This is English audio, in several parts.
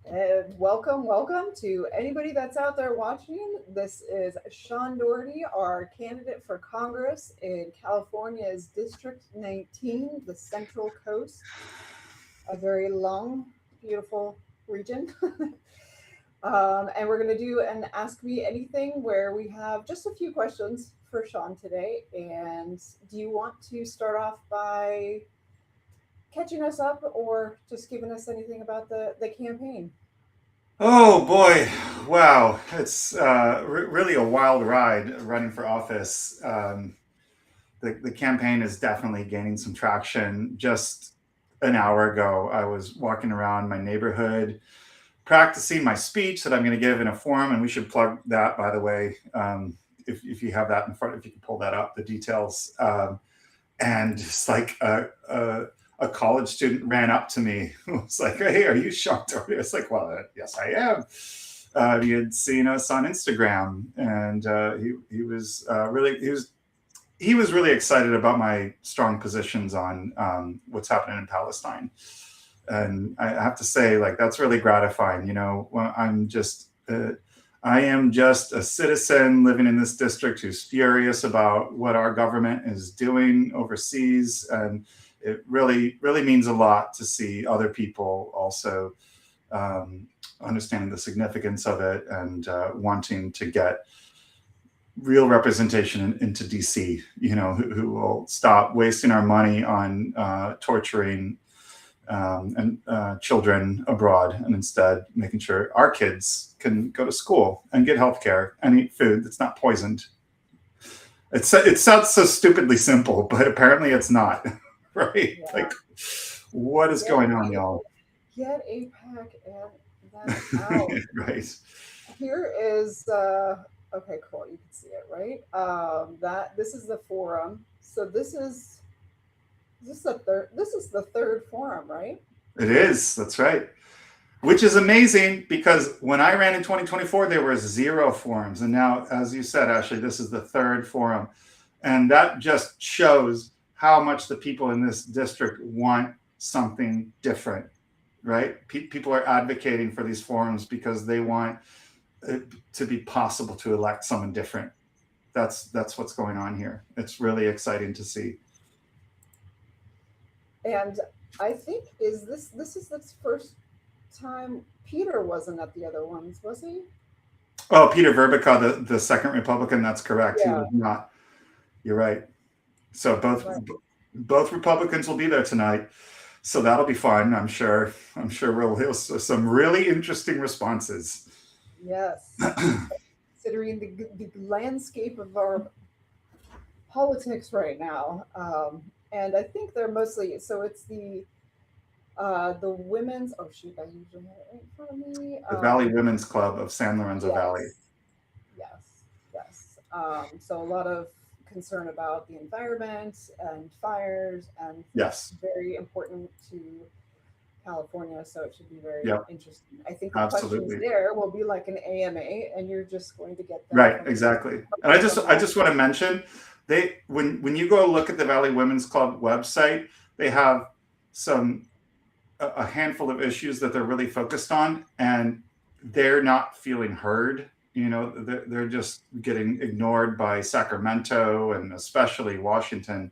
Welcome to anybody that's out there watching. This is Sean Doherty, our candidate for Congress in California's District 19, the Central Coast, a very long, beautiful region. And we're going to do an Ask Me Anything where we have just a few questions for Sean today. And do you want to start off by catching us up or just giving us anything about the campaign? Oh boy, wow. It's really a wild ride running for office. The campaign is definitely gaining some traction. Just an hour ago, I was walking around my neighborhood practicing my speech that I'm going to give in a forum, and we should plug that, by the way, if you have that in front, if you can pull that up, the details. And just like a college student ran up to me who was like, "Hey, are you Sean Doherty?" I was like, "Well, yes, I am." He had seen us on Instagram, and he was really excited about my strong positions on what's happening in Palestine. And I have to say, like, that's really gratifying. Well, I am just a citizen living in this district who's furious about what our government is doing overseas, and it really means a lot to see other people also um, understanding the significance of it and wanting to get real representation into DC. Who will stop wasting our money on torturing and children abroad, and instead making sure our kids can go to school and get health care and eat food that's not poisoned. It sounds so stupidly simple, but apparently it's not, right? Yeah. Like, what is Get going on, AIPAC, y'all? get AIPAC and them out. Right. Here is okay, cool. You can see it, right? That this is the forum. So this is the third forum, right? It is. That's right. Which is amazing because when I ran in 2024, there were zero forums. And now, as you said, Ashley, this is the third forum. And that just shows how much the people in this district want something different, right? People are advocating for these forums because they want it to be possible to elect someone different. That's what's going on here. It's really exciting to see. And I think this is the first time Peter wasn't at the other ones, was he? Oh, Peter Verbica, the second Republican, that's correct. He Yeah, was not. You're right. So right. both Republicans will be there tonight. So that'll be fun. I'm sure we'll hear some really interesting responses. Yes. Considering the landscape of our politics right now. And I think they're mostly so it's the women's. Oh shoot, I usually have it right in front of me. The Valley Women's Club of San Lorenzo Valley. Yes, yes. So a lot of concern about the environment and fires, and that's Yes. very important to California. So it should be very Yep. interesting. I think the questions Absolutely. there will be like an AMA, and you're just going to get them Right. Exactly. And from I all. just want to mention they when you go look at the Valley Women's Club website, they have some a handful of issues that they're really focused on, and they're not feeling heard. They're just getting ignored by Sacramento and especially Washington.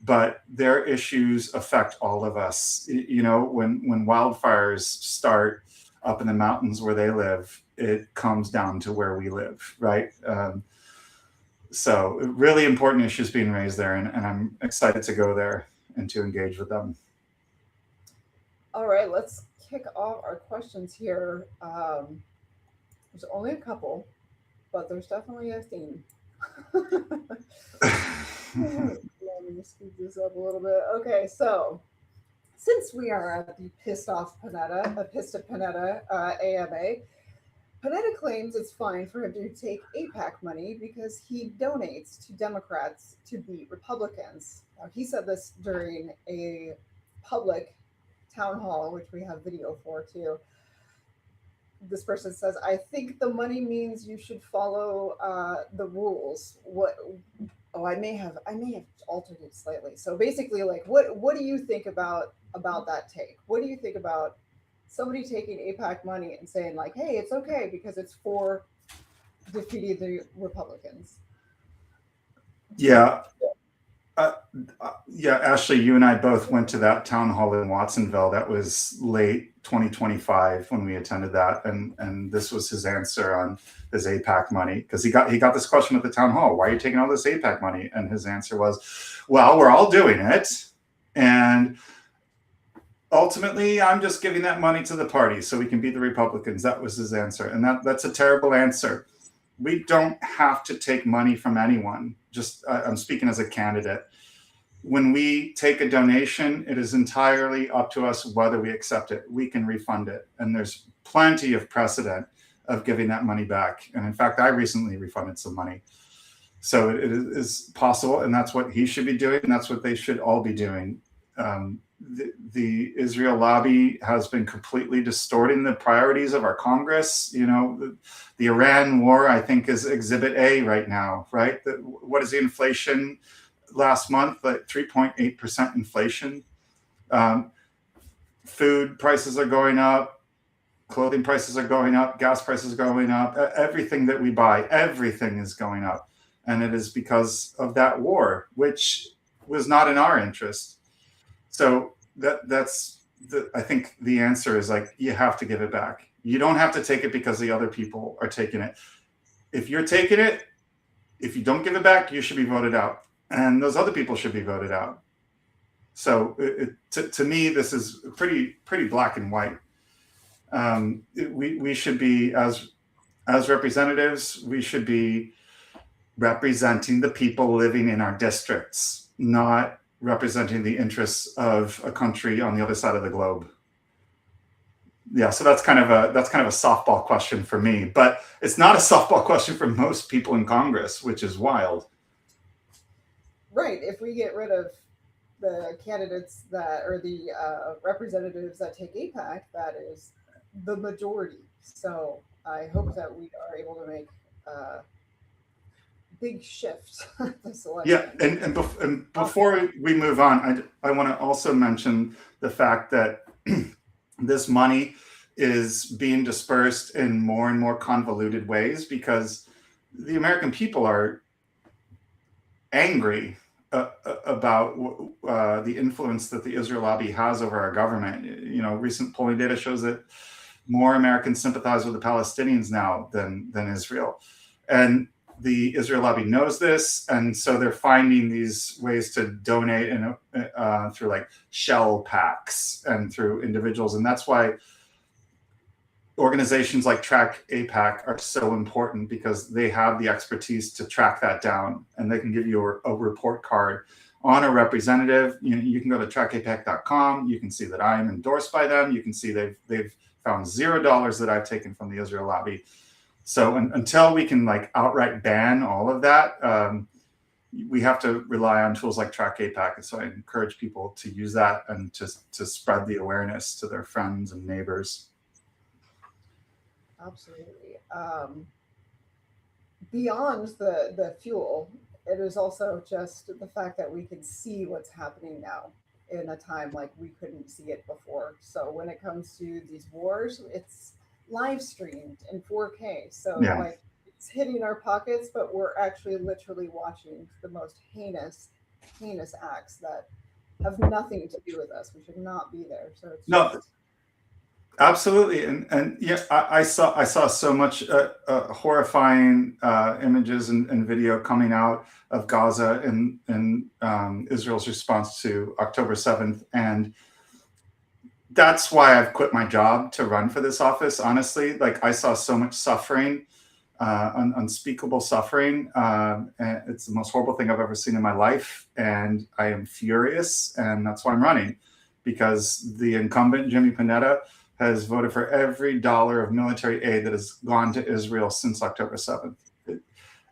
But their issues affect all of us. When wildfires start up in the mountains where they live, it comes down to where we live, right? So really important issues being raised there, and I'm excited to go there and to engage with them. All right, let's kick off our questions here. There's only a couple, but there's definitely a theme. Let me speed this up a little bit. Okay, so since we are at the pissed at Panetta AMA, Panetta claims it's fine for him to take AIPAC money because he donates to Democrats to beat Republicans. Now, he said this during a public town hall, which we have video for too. This person says, "I think the money means you should follow the rules." What? Oh, I may have altered it slightly. So basically, like, what do you think about that take? What do you think about? somebody taking AIPAC money and saying like, "Hey, it's okay because it's for defeating the Republicans." Yeah. Uh, yeah, Ashley, you and I both went to that town hall in Watsonville. That was late 2025 when we attended that, and this was his answer on his AIPAC money, because he got this question at the town hall: "Why are you taking all this AIPAC money?" And his answer was, "Well, we're all doing it, and ultimately, I'm just giving that money to the party so we can beat the Republicans." That was his answer, and that's a terrible answer. We don't have to take money from anyone. Just I'm speaking as a candidate. When we take a donation, it is entirely up to us whether we accept it. We can refund it, and there's plenty of precedent of giving that money back. And in fact, I recently refunded some money, so it is possible, and that's what he should be doing, and that's what they should all be doing. The Israel lobby has been completely distorting the priorities of our Congress. You know, the Iran war, I think, is Exhibit A right now, right? What is the inflation last month? Like 3.8% inflation. Food prices are going up. Clothing prices are going up. Gas prices are going up. Everything that we buy, everything is going up. And it is because of that war, which was not in our interest. So I think the answer is like, you have to give it back. You don't have to take it because the other people are taking it. If you're taking it, if you don't give it back, you should be voted out, and those other people should be voted out. So to me, this is pretty black and white. We should be, as representatives, we should be representing the people living in our districts, not representing the interests of a country on the other side of the globe. Yeah, so that's kind of a softball question for me, but it's not a softball question for most people in Congress, which is wild. Right. If we get rid of the candidates that, or the representatives that take AIPAC, that is the majority. So I hope that we are able to make big shift this election. Yeah, and before we move on, I want to also mention the fact that this money is being dispersed in more and more convoluted ways, because the American people are angry about the influence that the Israel lobby has over our government. You know, recent polling data shows that more Americans sympathize with the Palestinians now than Israel, and the Israel lobby knows this, and so they're finding these ways to donate through like shell packs and through individuals, and that's why organizations like Track AIPAC are so important, because they have the expertise to track that down, and they can give you a report card on a representative. You can go to trackapac.com. You can see that I'm endorsed by them. You can see they've found $0 that I've taken from the Israel lobby. So until we can like outright ban all of that, we have to rely on tools like Track AIPAC. And so I encourage people to use that and to spread the awareness to their friends and neighbors. Absolutely. Beyond the fuel, it is also just the fact that we can see what's happening now in a time like we couldn't see it before. So when it comes to these wars, it's live streamed in 4K. So Yeah. like it's hitting our pockets, but we're actually literally watching the most heinous acts that have nothing to do with us. We should not be there. So it's No, absolutely, and yeah, I saw so much horrifying images and video coming out of Gaza and Israel's response to October 7th, and that's why I've quit my job to run for this office. Honestly, like I saw so much suffering, unspeakable suffering. And it's the most horrible thing I've ever seen in my life, and I am furious, and that's why I'm running, because the incumbent Jimmy Panetta has voted for every dollar of military aid that has gone to Israel since October 7th,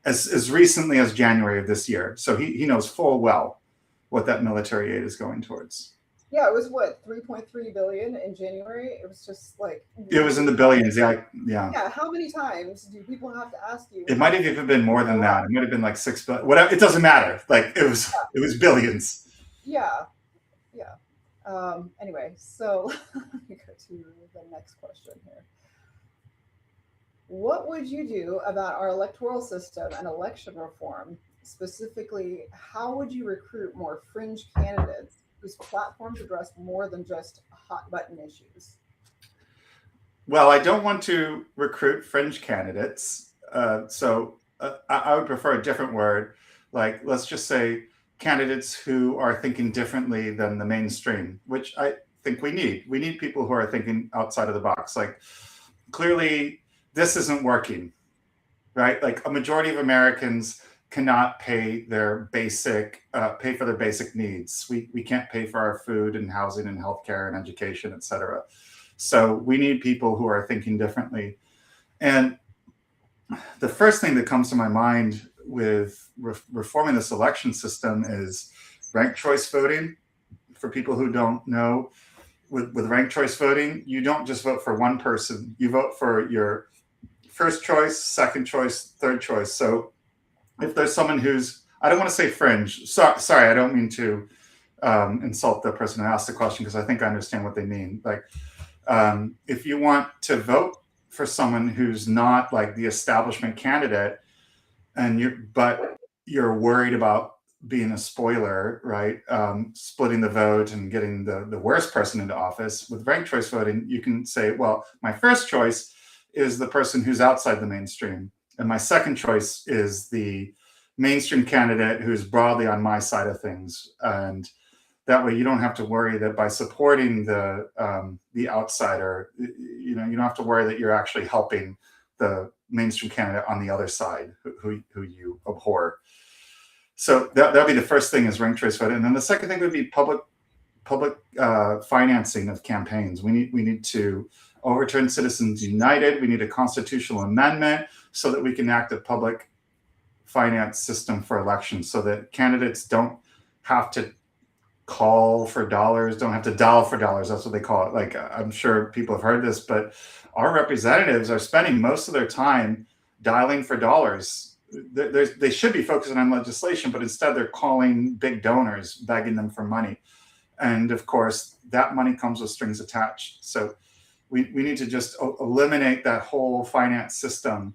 as recently as January of this year. So he knows full well what that military aid is going towards. Yeah, it was what, 3.3 billion in January. It was just like it was in the billions. Yeah. Yeah. How many times do people have to ask you? It might have even been more than that. It might have been like 6 billion. Whatever. It doesn't matter. Like it was billions. Yeah. Anyway, so let me go to the next question here. What would you do about our electoral system and election reform? Specifically, how would you recruit more fringe candidates whose platforms address more than just hot button issues? Well, I don't want to recruit fringe candidates. I would prefer a different word. Like, let's just say candidates who are thinking differently than the mainstream, which I think we need. We need people who are thinking outside of the box. Like, clearly, this isn't working, right? Like, a majority of Americans cannot pay for their basic needs. We can't pay for our food and housing and healthcare and education, et cetera. So we need people who are thinking differently. And the first thing that comes to my mind with reforming this election system is ranked choice voting. For people who don't know, with ranked choice voting, you don't just vote for one person. You vote for your first choice, second choice, third choice. So if there's someone who's, I don't want to say fringe. Sorry, I don't mean to insult the person who asked the question, because I think I understand what they mean. Like, if you want to vote for someone who's not like the establishment candidate, but you're worried about being a spoiler, right? Splitting the vote and getting the worst person into office. With ranked choice voting, you can say, well, my first choice is the person who's outside the mainstream, and my second choice is the mainstream candidate who's broadly on my side of things. And that way, you don't have to worry that by supporting the outsider, you don't have to worry that you're actually helping the mainstream candidate on the other side, who you abhor. So that'd be the first thing, is ranked choice voting, and then the second thing would be public financing of campaigns. We need to overturn Citizens United. We need a constitutional amendment so that we can enact a public finance system for elections, so that candidates don't have to call for dollars, don't have to dial for dollars. That's what they call it. Like, I'm sure people have heard this, but our representatives are spending most of their time dialing for dollars. They should be focusing on legislation, but instead they're calling big donors, begging them for money. And of course, that money comes with strings attached. So we need to just eliminate that whole finance system,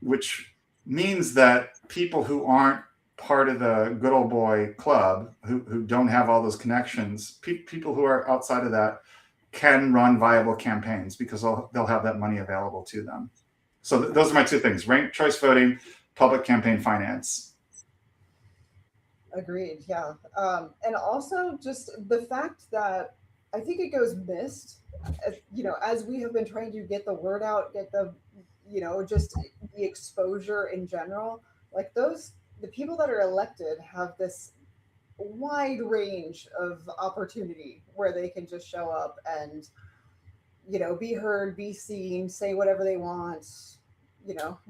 which means that people who aren't part of the good old boy club, who don't have all those connections, people who are outside of that can run viable campaigns, because they'll have that money available to them. So those are my two things: ranked choice voting, public campaign finance. Agreed. Yeah. And also just the fact that I think it goes missed, as we have been trying to get the word out, get just the exposure in general. Like the people that are elected have this wide range of opportunity where they can just show up and, be heard, be seen, say whatever they want,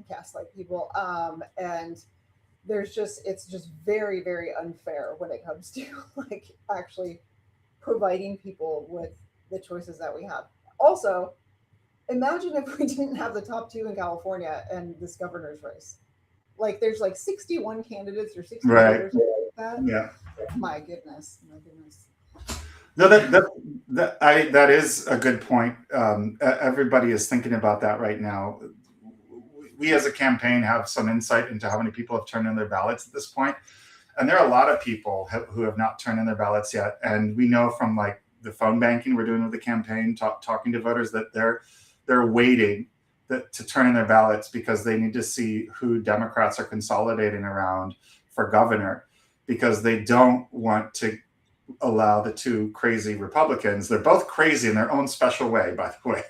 gaslight people. And it's just very, very unfair when it comes to like actually providing people with the choices that we have. Also, imagine if we didn't have the top two in California and this governor's race. Like, there's like 61 candidates or 60 Right. voters like that. Yeah. My goodness. My goodness. No, that is a good point. Everybody is thinking about that right now. We as a campaign have some insight into how many people have turned in their ballots at this point, and there are a lot of people who have not turned in their ballots yet. And we know from like the phone banking we're doing with the campaign, talking to voters, that they're waiting to turn in their ballots, because they need to see who Democrats are consolidating around for governor, because they don't want to allow the two crazy Republicans. They're both crazy in their own special way, by the way.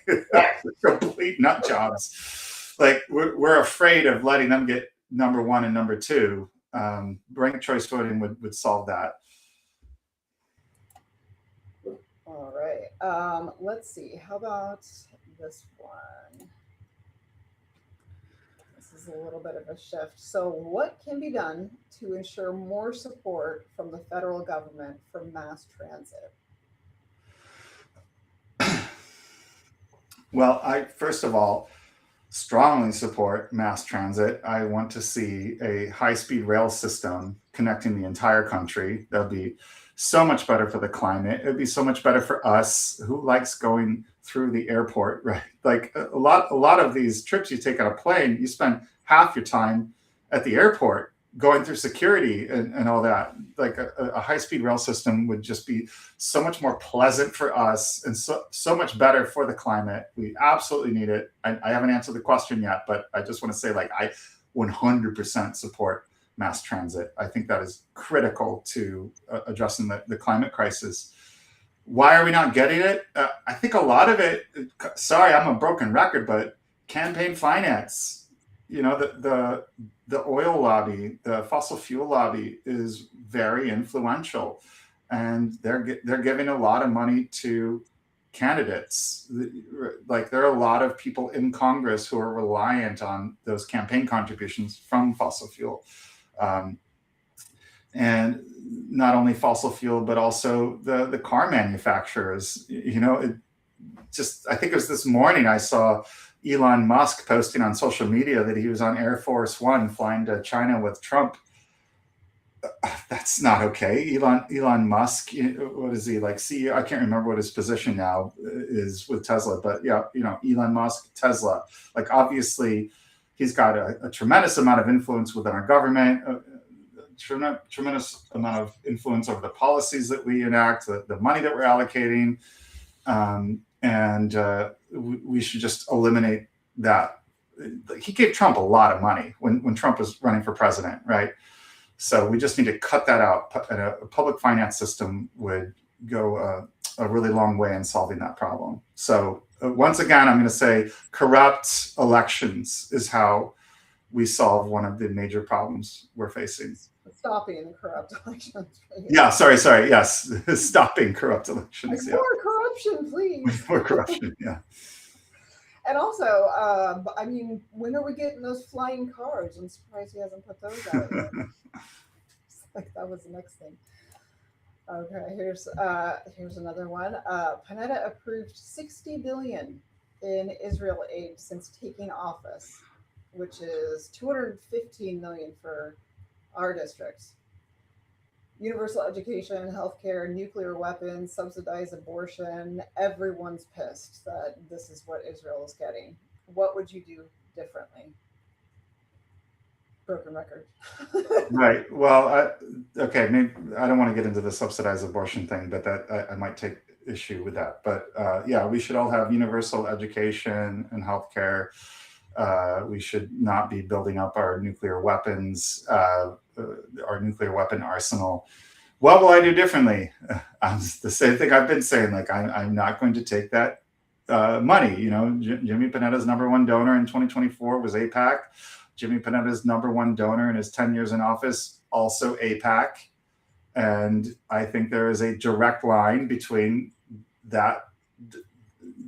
Complete nut jobs. Like, we're afraid of letting them get number one and number two. Ranked choice voting would solve that. All right. Let's see. How about this one? This is a little bit of a shift. So, what can be done to ensure more support from the federal government for mass transit? Well, first of all, strongly support mass transit. I want to see a high-speed rail system connecting the entire country. That would be so much better for the climate. It would be so much better for us. Who likes going through the airport, right? Like a lot of these trips you take on a plane, you spend half your time at the airport going through security and all that. Like a high-speed rail system would just be so much more pleasant for us and so much better for the climate. We absolutely need it. I haven't answered the question yet, but I just want to say, like, I 100% support mass transit. I think that is critical to addressing the climate crisis. Why are we not getting it? I think a lot of it, sorry, I'm a broken record, but campaign finance. You know, the oil lobby, the fossil fuel lobby is very influential, and they're giving a lot of money to candidates. Like, there are a lot of people in Congress who are reliant on those campaign contributions from fossil fuel. And not only fossil fuel, but also the car manufacturers. You know, I think it was this morning I saw Elon Musk posting on social media that he was on Air Force One flying to China with Trump. That's not okay. Elon Musk, what is he, like, CEO? I can't remember what his position now is with Tesla, but yeah, you know, Elon Musk, Tesla. Like, obviously, he's got a tremendous amount of influence within our government, tremendous amount of influence over the policies that we enact, the money that we're allocating. And we should just eliminate that. He gave Trump a lot of money when Trump was running for president, right? So we just need to cut that out. And a public finance system would go a really long way in solving that problem. So once again, I'm going to say corrupt elections is how we solve one of the major problems we're facing. Stopping corrupt elections. Yeah, sorry. Yes, stopping corrupt elections. Like, more corruption, please. More corruption, yeah. And also, I mean, when are we getting those flying cars? I'm surprised he hasn't put those out yet. Like, that was the next thing. Okay, here's another one. Panetta approved $60 billion in Israel aid since taking office, which is $215 million for our districts. Universal education, healthcare, nuclear weapons, subsidized abortion. Everyone's pissed that this is what Israel is getting. What would you do differently? Broken record. Right. Well, okay. Maybe I don't want to get into the subsidized abortion thing, but that I might take issue with that. But yeah, we should all have universal education and healthcare. We should not be building up our nuclear weapons, our nuclear weapon arsenal. What will I do differently? The same thing I've been saying. Like, I'm not going to take that money. You know, Jimmy Panetta's #1 donor in 2024 was AIPAC. Jimmy Panetta's #1 donor in his 10 years in office, also AIPAC. And I think there is a direct line between that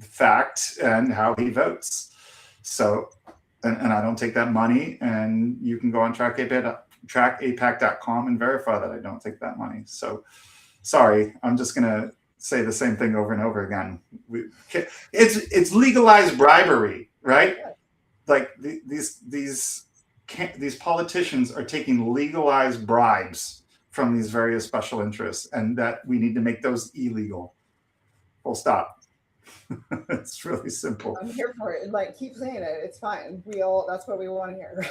fact and how he votes. So, and I don't take that money, and you can go on trackapac.com and verify that I don't take that money. So, sorry, I'm just going to say the same thing over and over again. It's legalized bribery, right? Like, these politicians are taking legalized bribes from these various special interests, and that we need to make those illegal. Full stop. It's really simple. I'm here for it. Like, keep saying it. It's fine. That's what we want to hear.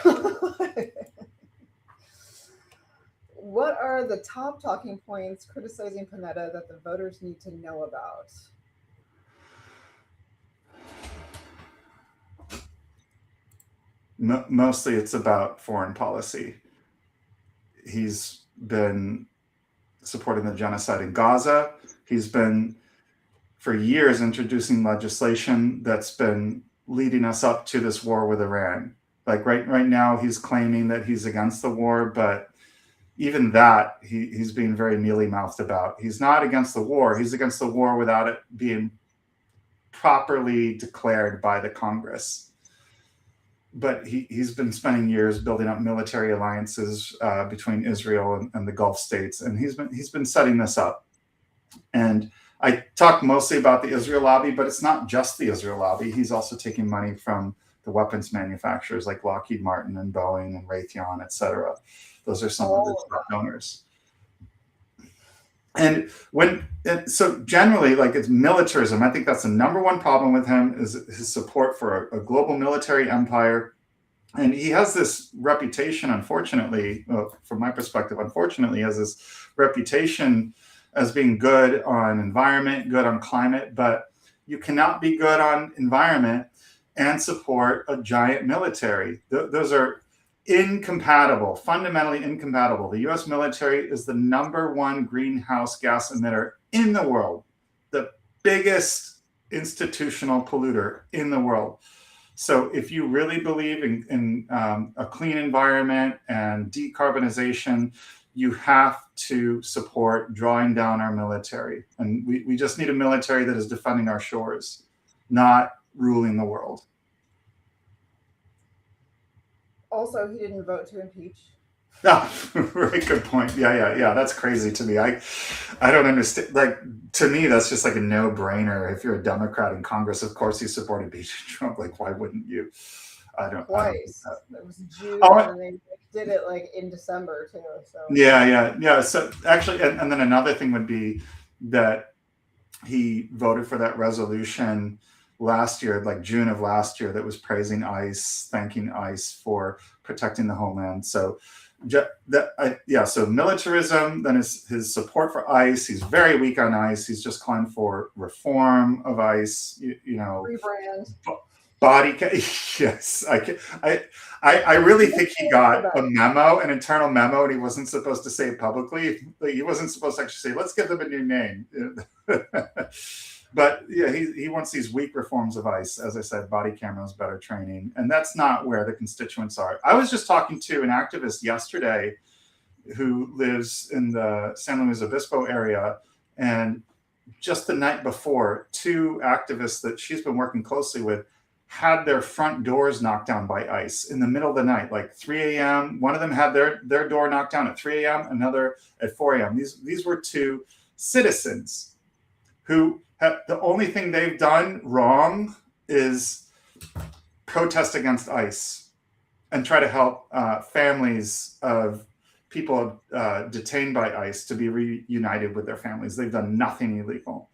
What are the top talking points criticizing Panetta that the voters need to know about? Mostly it's about foreign policy. He's been supporting the genocide in Gaza. He's been, for years, introducing legislation that's been leading us up to this war with Iran. Like, right now, he's claiming that he's against the war, but even that, he's being very mealy-mouthed about. He's not against the war. He's against the war without it being properly declared by the Congress. But he's been spending years building up military alliances between Israel and the Gulf states, and he's been setting this up. And I talk mostly about the Israel lobby, but it's not just the Israel lobby. He's also taking money from the weapons manufacturers like Lockheed Martin and Boeing and Raytheon, et cetera. Those are some of the top donors. And so generally, like, it's militarism. I think that's the number one problem with him, is his support for a global military empire. And he has this reputation, unfortunately, from my perspective, unfortunately, he has this reputation as being good on environment, good on climate, but you cannot be good on environment and support a giant military. Those are incompatible, fundamentally incompatible. The US military is the number one greenhouse gas emitter in the world, the biggest institutional polluter in the world. So if you really believe in a clean environment and decarbonization, you have to support drawing down our military. And we just need a military that is defending our shores, not ruling the world. Also, he didn't vote to impeach. Oh, very good point. Yeah. That's crazy to me. I don't understand. Like, to me, that's just like a no-brainer. If you're a Democrat in Congress, of course you support impeaching Trump. Like, why wouldn't you? Twice. It was June, and they did it like in December too. So yeah. So actually, and then another thing would be that he voted for that resolution last year, like June of last year, that was praising ICE, thanking ICE for protecting the homeland. So so militarism, then his support for ICE. He's very weak on ICE. He's just calling for reform of ICE. Rebrand. Yes, I really think he got a memo, an internal memo, and he wasn't supposed to say it publicly. He wasn't supposed to actually say, "Let's give them a new name." But yeah, he wants these weak reforms of ICE, as I said, body cameras, better training, and that's not where the constituents are. I was just talking to an activist yesterday who lives in the San Luis Obispo area, and just the night before, two activists that she's been working closely with had their front doors knocked down by ICE in the middle of the night, like 3 a.m. One of them had their door knocked down at 3 a.m., another at 4 a.m. These were two citizens who the only thing they've done wrong is protest against ICE and try to help families of people detained by ICE to be reunited with their families. They've done nothing illegal.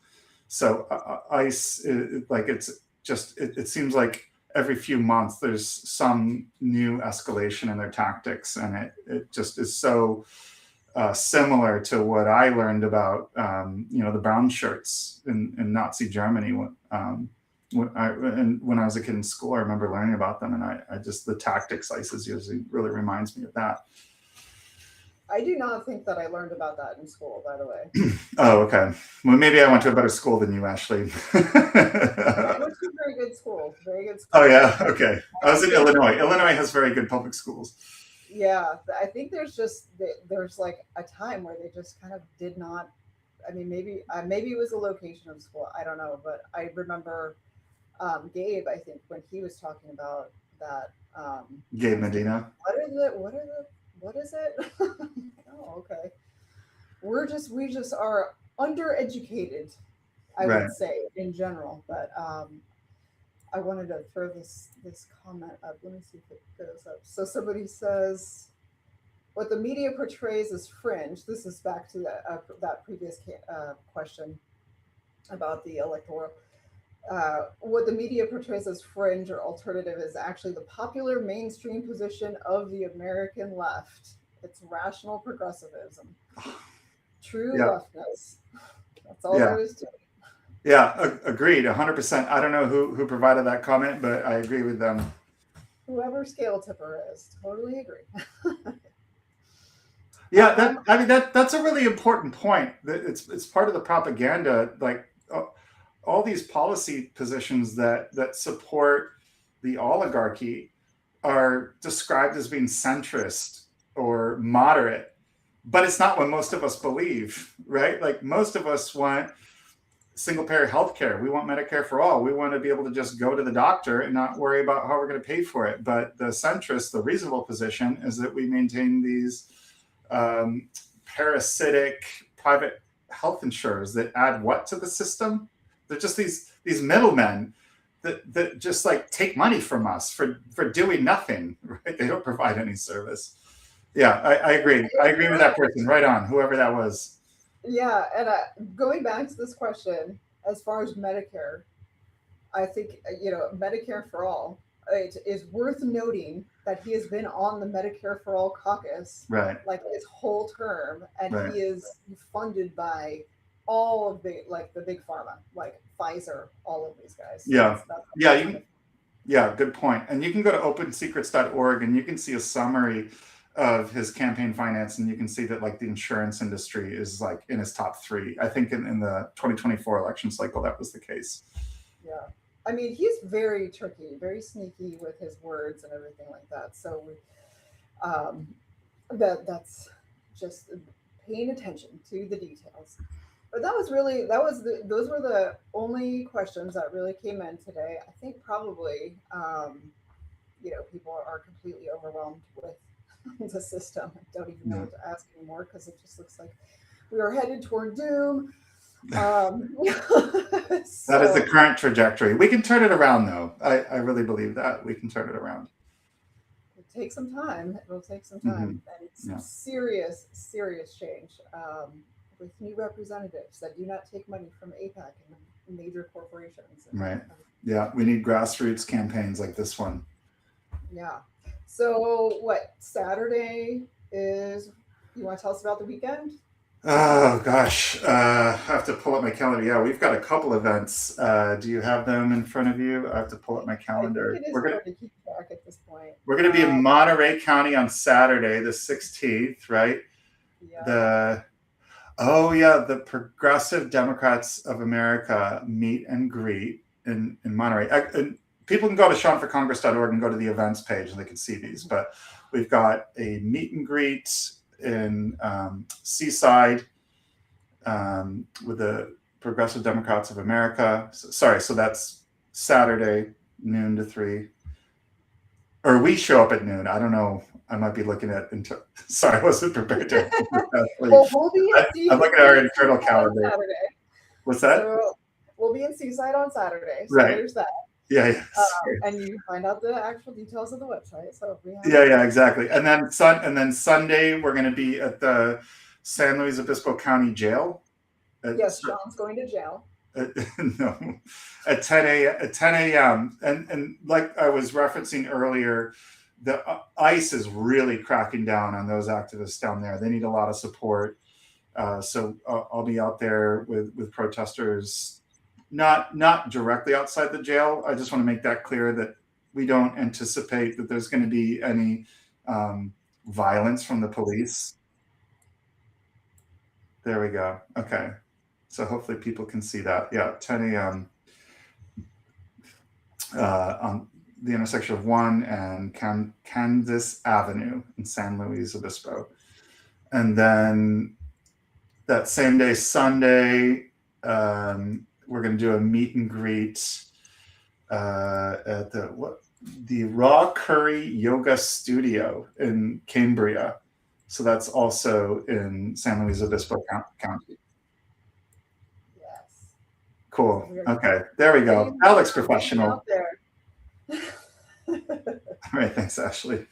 So ICE, it seems like every few months there's some new escalation in their tactics, and it just is so similar to what I learned about, the brown shirts in Nazi Germany. When I was a kid in school, I remember learning about them, and I just, the tactics ICE is using really reminds me of that. I do not think that I learned about that in school, by the way. Oh, okay. Well, maybe I went to a better school than you, Ashley. I went to a very good school. Oh, yeah. Okay. I was in Illinois. Illinois has very good public schools. Yeah, I think there's like a time where they just kind of did not. I mean, maybe it was the location of school. I don't know, but I remember Gabe. I think when he was talking about that. Gabe Medina. What is it? Oh, okay. We just are undereducated, I would say, in general. But I wanted to throw this comment up. Let me see if it goes up. So somebody says, what the media portrays as fringe. This is back to that previous question about the electoral. What the media portrays as fringe or alternative is actually the popular mainstream position of the American left. It's rational progressivism. True leftness. That's all there is to it. Yeah, agreed, 100%. I don't know who provided that comment, but I agree with them. Whoever scale tipper is, totally agree. Yeah, that's a really important point. It's part of the propaganda, like all these policy positions that support the oligarchy are described as being centrist or moderate, but it's not what most of us believe, right? Like, most of us want single-payer healthcare. We want Medicare for all. We want to be able to just go to the doctor and not worry about how we're going to pay for it. But the centrist, the reasonable position, is that we maintain these parasitic private health insurers that add what to the system? They're just these middlemen that just like take money from us for doing nothing, right? They don't provide any service. Yeah, I agree. I agree with that person. Right on, whoever that was. Yeah, and going back to this question, as far as Medicare, I think Medicare for all. It is worth noting that he has been on the Medicare for All caucus Right, like his whole term, and right. he is funded by all of the big pharma, like Pfizer, all of these guys. So Yeah, that's yeah, yeah. Good point. And you can go to opensecrets.org and you can see a summary of his campaign finance, and you can see that like the insurance industry is like in his top three. I think in the 2024 election cycle that was the case. Yeah. I mean, he's very tricky, very sneaky with his words and everything like that. So um, that's just paying attention to the details. But those were the only questions that really came in today. I think probably people are completely overwhelmed with the system. I don't even know Yeah. what to ask anymore because it just looks like we are headed toward doom. That is the current trajectory. We can turn it around, though. I really believe that we can turn it around. It'll take some time. It'll take some time, and it's serious change with new representatives that do not take money from AIPAC and major corporations. Right. Yeah, we need grassroots campaigns like this one. Yeah. So what Saturday is? You want to tell us about the weekend? Oh gosh, I have to pull up my calendar. Yeah, we've got a couple events. Do you have them in front of you? I have to pull up my calendar. I think it is hard to keep track at this point. We're going to be in Monterey County on Saturday, the 16th, right? Yeah. The Progressive Democrats of America meet and greet in Monterey. And people can go to SeanForCongress.org and go to the events page and they can see these. But we've got a meet and greet in Seaside with the Progressive Democrats of America. So that's Saturday, noon to 3. Or we show up at noon. I don't know. I might be looking at. Sorry, I wasn't prepared to. Well, we'll be I'm looking at our internal calendar. Saturday. What's that? So we'll be in Seaside on Saturday. So right. There's that. Yeah. And you find out the actual details of the website. So if we have yeah, exactly. And then Sunday we're going to be at the San Luis Obispo County Jail. Yes, Sean's going to jail. No, at 10 a.m. And like I was referencing earlier, the ICE is really cracking down on those activists down there. They need a lot of support. So I'll be out there with protesters, not directly outside the jail. I just want to make that clear that we don't anticipate that there's going to be any violence from the police. There we go. Okay. So hopefully people can see that. Yeah, 10 a.m. On the intersection of 1 and Kansas Avenue in San Luis Obispo. And then that same day, Sunday, we're going to do a meet and greet at the Raw Curry Yoga Studio in Cambria. So that's also in San Luis Obispo County. Yes. Cool. Okay, there we go. That looks professional. All right, thanks, Ashley.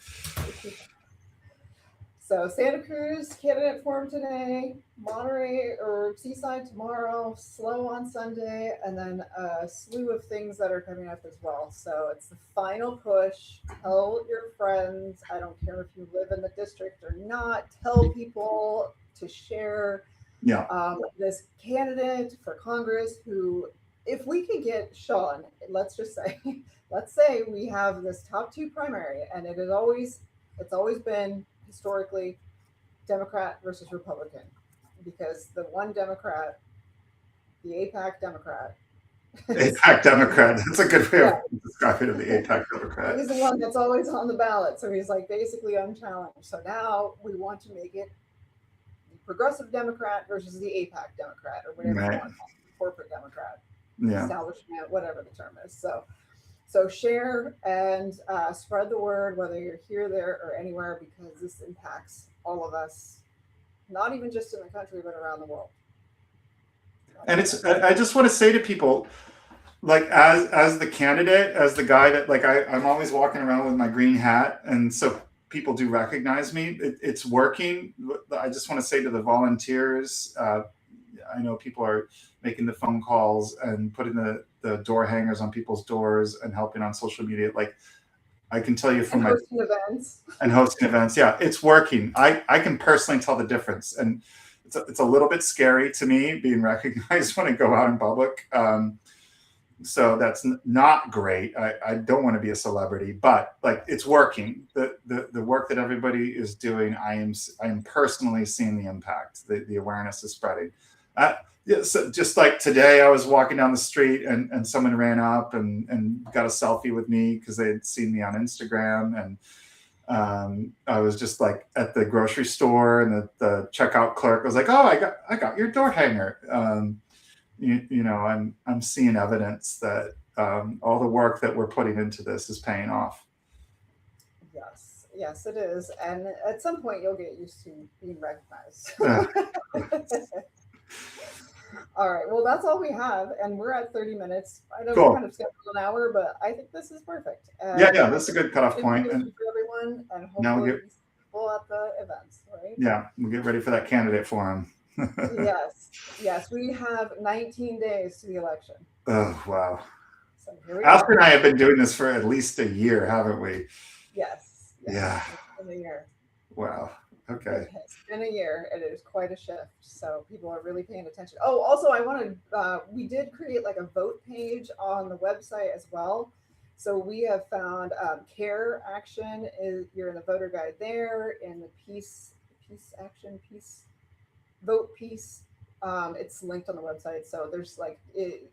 So Santa Cruz candidate forum today, Monterey or Seaside tomorrow, SLO on Sunday, and then a slew of things that are coming up as well. So it's the final push. Tell your friends. I don't care if you live in the district or not. Tell people to share this candidate for Congress who, if we could get Sean, let's say we have this top 2 primary, and it's always been historically Democrat versus Republican, because the one Democrat, the AIPAC Democrat. AIPAC Democrat. That's a good way of describing it, the AIPAC Democrat. He's the one that's always on the ballot. So he's like basically unchallenged. So now we want to make it the Progressive Democrat versus the AIPAC Democrat, or whatever you want, corporate Democrat, establishment, whatever the term is. So share and spread the word, whether you're here, there, or anywhere, because this impacts all of us, not even just in the country, but around the world. And I just want to say to people, like as the candidate, as the guy that like I'm always walking around with my green hat, and so people do recognize me. It's working. I just want to say to the volunteers, I know people are making the phone calls and putting the door hangers on people's doors and helping on social media. Like I can tell you from And my hosting events. and hosting events. Yeah, it's working. I can personally tell the difference, and it's a little bit scary to me being recognized when I go out in public. So that's not great. I don't want to be a celebrity, but like it's working. The work that everybody is doing, I am personally seeing the impact. The awareness is spreading. Yeah, so just like today, I was walking down the street and someone ran up and got a selfie with me because they had seen me on Instagram, and I was just like at the grocery store, and the checkout clerk was like, "Oh, I got your door hanger." You know, I'm seeing evidence that all the work that we're putting into this is paying off. Yes, it is. And at some point, you'll get used to being recognized. All right. Well, that's all we have, and we're at 30 minutes. I know we Cool. kind of scheduled an hour, but I think this is perfect. Yeah, And yeah, that's a good cutoff point. information And for everyone, and now hopefully we see people at the events, right? yeah, we'll get ready for that candidate forum. Yes. We have 19 days to the election. Oh, wow. So here we Alfred and are. I have been doing this for at least a year, haven't we? Yes. Yeah. It's been a year. Wow. Okay. It's been a year. It is quite a shift. So people are really paying attention. Oh, also, I wanted, we did create like a vote page on the website as well. So we have found care action is you're in the voter guide there, in the peace vote piece. It's linked on the website. So there's like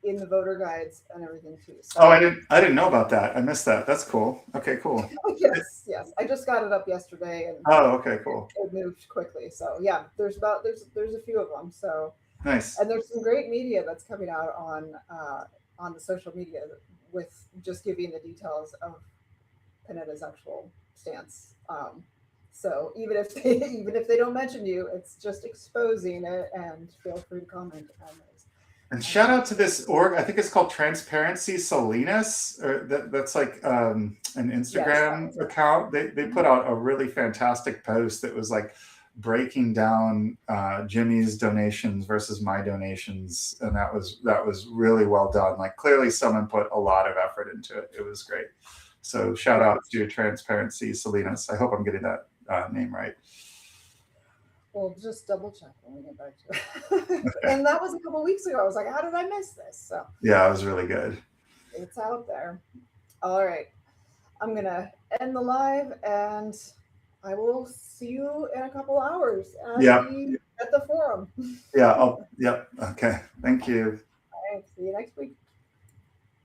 in the voter guides and everything too. So Oh, I didn't know about that. I missed that. That's cool. Okay, cool. yes. I just got it up yesterday, and Oh, okay, cool. it moved quickly. So yeah, there's a few of them. So Nice. and there's some great media that's coming out on the social media with just giving the details of Panetta's actual stance. So even if they don't mention you, it's just exposing it, and feel free to comment on those. And shout out to this org. I think it's called Transparency Salinas, or that's like an Instagram account. They put out a really fantastic post that was like breaking down Jimmy's donations versus my donations, and that was really well done. Like clearly, someone put a lot of effort into it. It was great. So shout out to Transparency Salinas. I hope I'm getting that name right. We'll just double check when we get back to it. And that was a couple weeks ago. I was like, how did I miss this? So Yeah, it was really good. it's out there. All right. I'm going to end the live, and I will see you in a couple hours at, at the forum. Yeah. Yep. Okay. Thank you. All right. See you next week.